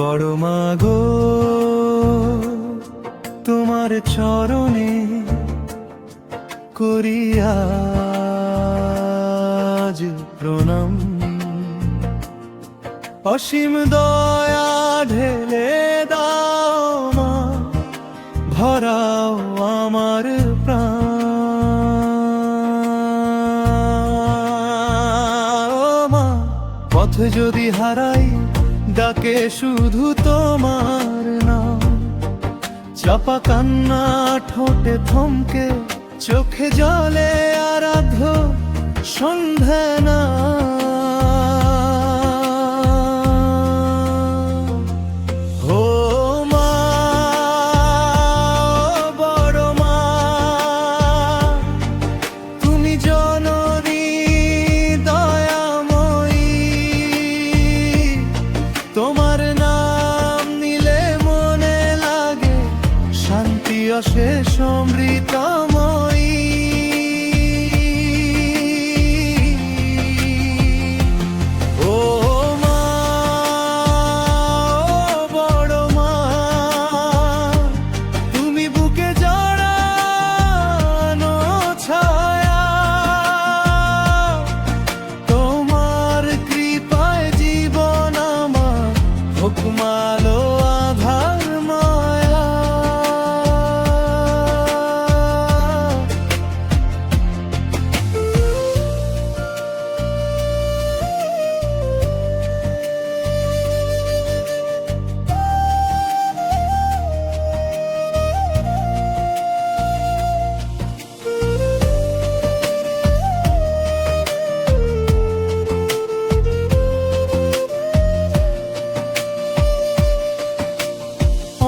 বড় মাগো তোমার চরণে করিয়া আজ প্রণাম। অসীম দয়া ঢেলে দাও মা, ভরাও আমার প্রাণ। ও মা, পথ যদি হারাই ডাকে শুধু তোমার নাম। চাপা কান্না ঠোঁটে থমকে, চোখে জলে আরাধ্য সন্ধ্যা না। ও মা, বড় মা, তুমি জননী দয়াময়ী। তোমার নাম নিলে মনে লাগে শান্তি অশেষ অমৃতময়ী। ও মা, বড় মা, তুমি বুকে জড়ানো ছায়া। তোমার কৃপায় জীবন আমার হোক আলো আধার মায়া।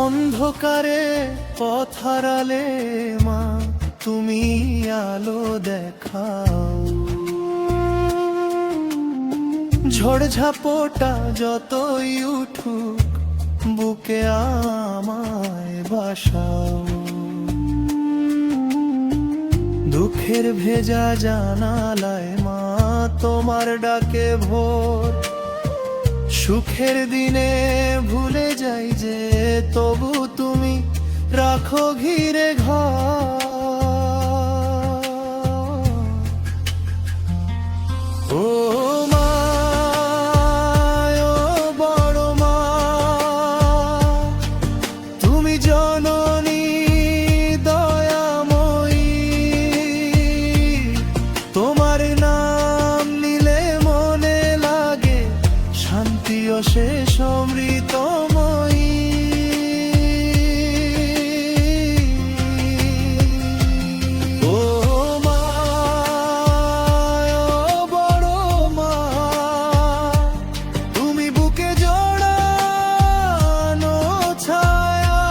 অন্ধকারে পথ হারালে মা, তুমি আলো দেখাও। ঝড় ঝাপটা যতই উঠুক, বুকে আমায় বাসাও। দুঃখের ভেজা জানালায় মা, তোমার ডাকে ভোর। সুখের দিনে ভুলে যাই যে, তবু তুমি রাখো ঘিরে ঘর। ও মা, ও বড় মা, তুমি জননী দয়াময়ী। তোমার নাম নিলে মনে লাগে শান্তি অশেষ অমৃতময়ী। ও মা, ও বড় মা, তুমি বুকে জড়ানো ছায়া।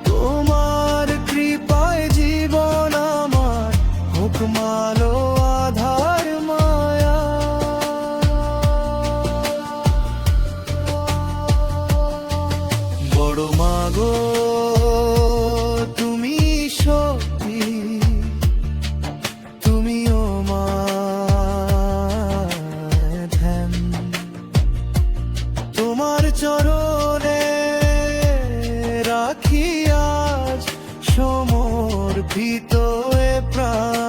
তোমার কৃপায় জীবন আমার হোক আলো আধার মায়া। বড় মাগো তুমি শক্তি, তুমিও মা ধ্যান। তোমার চরণে রাখি আজ সমর্পিত এ প্রাণ।